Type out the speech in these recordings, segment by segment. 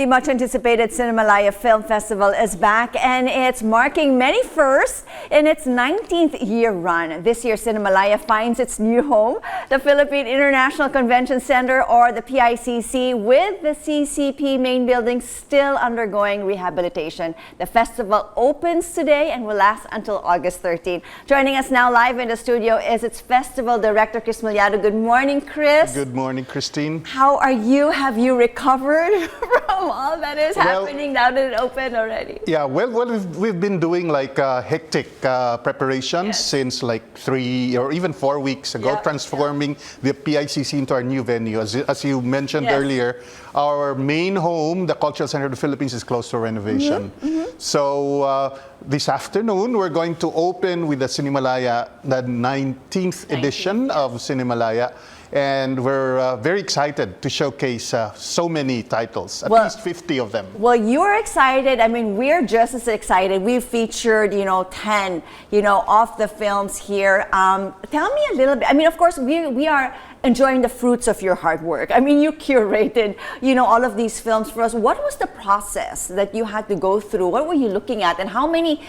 The much anticipated Cinemalaya Film Festival is back, and it's marking many firsts in its 19th year run. This year, Cinemalaya finds its new home, the Philippine International Convention Center, or the PICC, with the CCP main building still undergoing rehabilitation. The festival opens today and will last until August 13. Joining us now live in the studio is its Festival Director Chris Millado. Good morning, Chris. Good morning, Christine. How are you? Have you recovered from all that is happening now that it opened already? Yeah, well, we've been doing like hectic preparations since like 3 or even 4 weeks ago, transforming the PICC into our new venue. As you mentioned earlier, our main home, the Cultural Center of the Philippines, is close to renovation. So this afternoon, we're going to open with the Cinemalaya, the 19th edition of Cinemalaya. And we're very excited to showcase so many titles, at least 50 of them. Well, you're excited. I mean, we're just as excited. We've featured, 10, of the films here. Tell me a little bit. I mean, of course, we are enjoying the fruits of your hard work. I mean, you curated, all of these films for us. What was the process that you had to go through? What were you looking at? And how many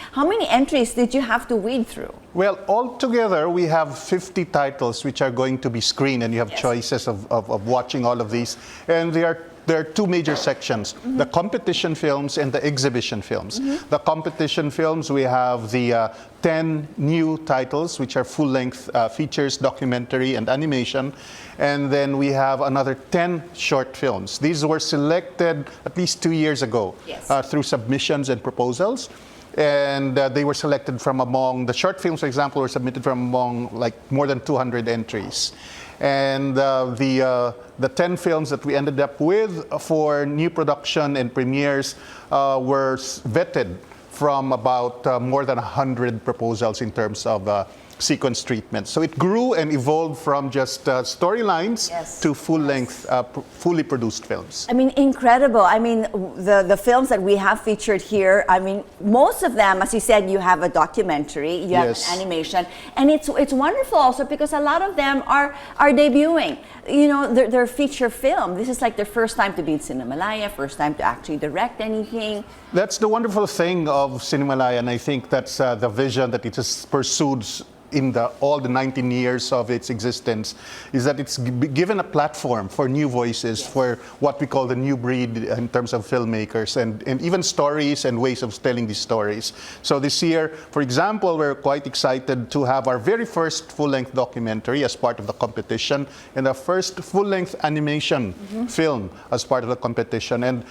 entries did you have to weed through? Well, altogether, we have 50 titles which are going to be screened, and you have choices of watching all of these. And there are two major sections, the competition films and the exhibition films. The competition films, we have the 10 new titles, which are full-length features, documentary, and animation. And then we have another 10 short films. These were selected at least 2 years ago through submissions and proposals. And they were selected from among, the short films, for example, were submitted from among like more than 200 entries. And the 10 films that we ended up with for new production and premieres were vetted from about more than 100 proposals in terms of sequence treatment. So it grew and evolved from just storylines to full-length, fully produced films. I mean, incredible. I mean, the films that we have featured here, I mean, most of them, as you said, you have a documentary, you have an animation, and it's wonderful also because a lot of them are debuting. They're feature film. This is like their first time to be in Cinemalaya, first time to actually direct anything. That's the wonderful thing of Cinemalaya, and I think that's the vision that it has pursued in all the 19 years of its existence, is that it's given a platform for new voices, for what we call the new breed in terms of filmmakers, and even stories and ways of telling these stories. So this year, for example, we're quite excited to have our very first full-length documentary as part of the competition, and our first full-length animation film as part of the competition. And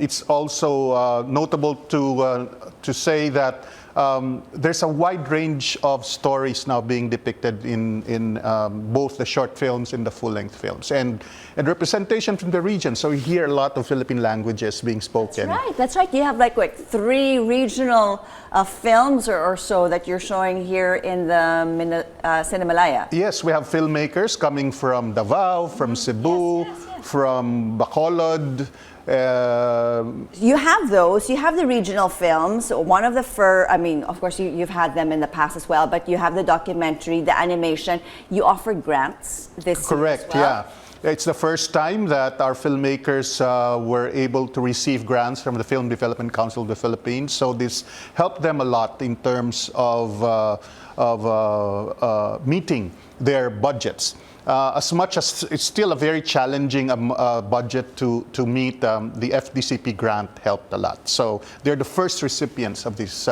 it's also notable to say that there's a wide range of stories now being depicted in both the short films and the full-length films, and representation from the region. So we hear a lot of Philippine languages being spoken. That's right. You have like 3 regional films or so that you're showing here in the Cinemalaya. Yes, we have filmmakers coming from Davao, from Cebu, from Bacolod. You have those. You have the regional films. One of the of course, you've had them in the past as well, but you have the documentary, the animation. You offer grants this year as well. It's the first time that our filmmakers were able to receive grants from the Film Development Council of the Philippines. So this helped them a lot in terms of meeting their budgets. As much as it's still a very challenging budget to meet, the FDCP grant helped a lot. So they're the first recipients of this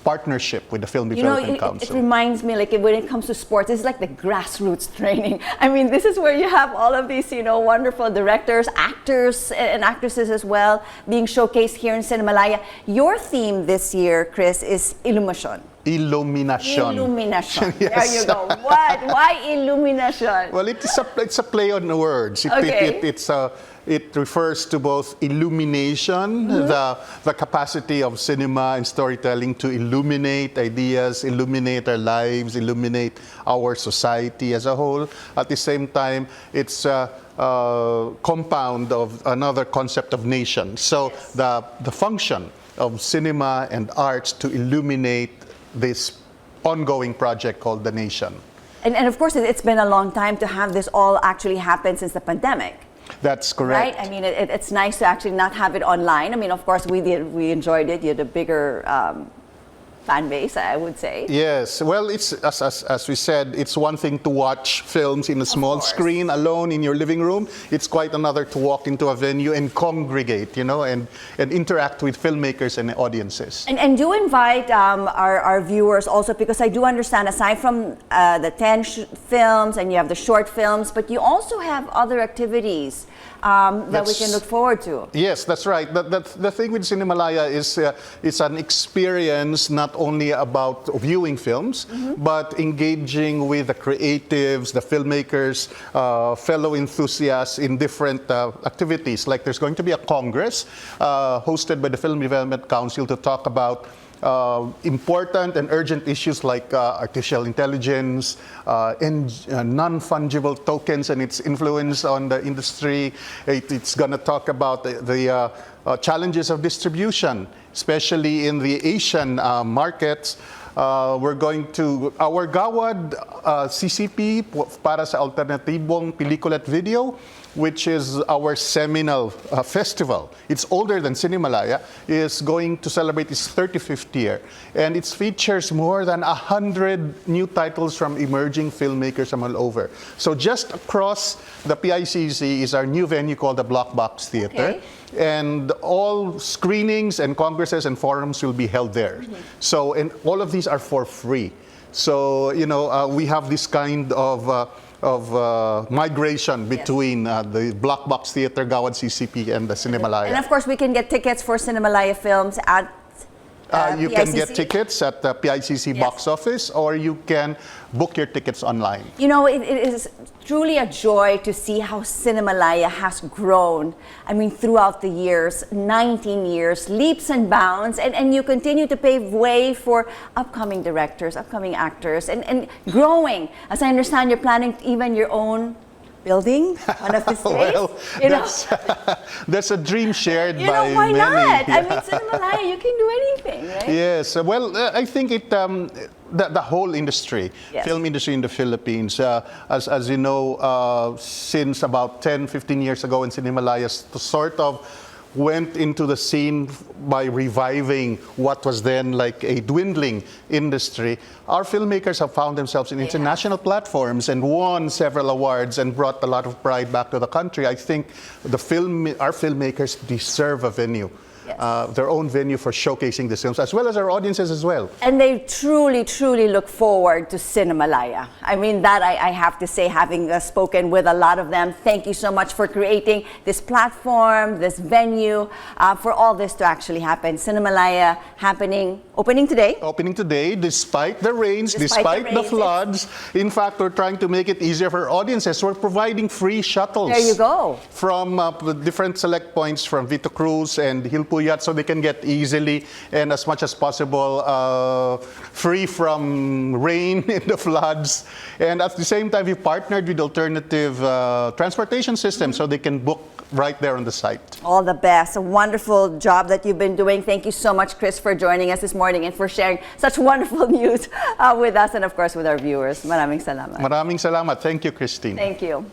partnership with the Film Development Council. It reminds me, like when it comes to sports, it's like the grassroots training. I mean, this is where you have all of these, wonderful directors, actors, and actresses as well being showcased here in Cinemalaya. Your theme this year, Chris, is illumination. Illumination. Illumination. There you go. What? Why illumination? Well, it's a play on the words. It refers to both illumination, the capacity of cinema and storytelling to illuminate ideas, illuminate our lives, illuminate our society as a whole. At the same time, it's compound of another concept of nation. So the function of cinema and arts to illuminate this ongoing project called the nation. And of course, it's been a long time to have this all actually happen since the pandemic. That's correct. Right? I mean, it's nice to actually not have it online. I mean, of course, we enjoyed it. You had a bigger fan base, I would say. Yes, well, it's as we said, it's one thing to watch films in a small screen alone in your living room. It's quite another to walk into a venue and congregate, you know, and interact with filmmakers and audiences. And do invite our viewers also, because I do understand, aside from the 10 films and you have the short films, but you also have other activities that we can look forward to. Yes, that's right. The thing with Cinemalaya is it's an experience not only about viewing films, but engaging with the creatives, the filmmakers, fellow enthusiasts in different activities. Like there's going to be a congress hosted by the Film Development Council to talk about important and urgent issues like artificial intelligence and non-fungible tokens and its influence on the industry. It's going to talk about the challenges of distribution, especially in the Asian markets. We're going to, our Gawad CCP para sa alternatibong pelikula at video, which is our seminal festival. It's older than Cinemalaya, is going to celebrate its 35th year. And it features more than 100 new titles from emerging filmmakers from all over. So just across the PICC is our new venue called the Block Box Theater. Okay. And all screenings and congresses and forums will be held there. So, and all of these are for free. So, you know, we have this kind of migration between the Black Box Theater, Gawad CCP, and the Cinemalaya. And of course, we can get tickets for Cinemalaya films at you PICC? can get tickets at the PICC box office, or you can book your tickets online. You know, it is truly a joy to see how Cinemalaya has grown. I mean, throughout the years, 19 years, leaps and bounds, and you continue to pave way for upcoming directors, upcoming actors, and growing. As I understand, you're planning even your own building, one of the space. Well, you know? that's a dream shared You by know, why many. not? Yeah. I mean, Cinemalaya, you can do anything, right? Yes, well, I think it the whole industry, Yes. film industry in the Philippines, as you know, since about 10, 15 years ago in Cinemalaya, sort of went into the scene by reviving what was then like a dwindling industry. Our filmmakers have found themselves in international platforms and won several awards and brought a lot of pride back to the country. I think our filmmakers deserve a venue. Yes. Their own venue for showcasing the films, as well as our audiences as well. And they truly, truly look forward to Cinemalaya. I mean, that I have to say, having spoken with a lot of them, thank you so much for creating this platform, this venue, for all this to actually happen. Cinemalaya opening today. Opening today, despite the rains, despite the floods. In fact, we're trying to make it easier for audiences. We're providing free shuttles. There you go. From different select points from Vito Cruz and Hilpuyat, so they can get easily and as much as possible free from rain and the floods. And at the same time, we partnered with alternative transportation systems so they can book right there on the site. All the best. A wonderful job that you've been doing. Thank you so much, Chris, for joining us this morning and for sharing such wonderful news with us and, of course, with our viewers. Maraming salamat. Maraming salamat. Thank you, Christine. Thank you.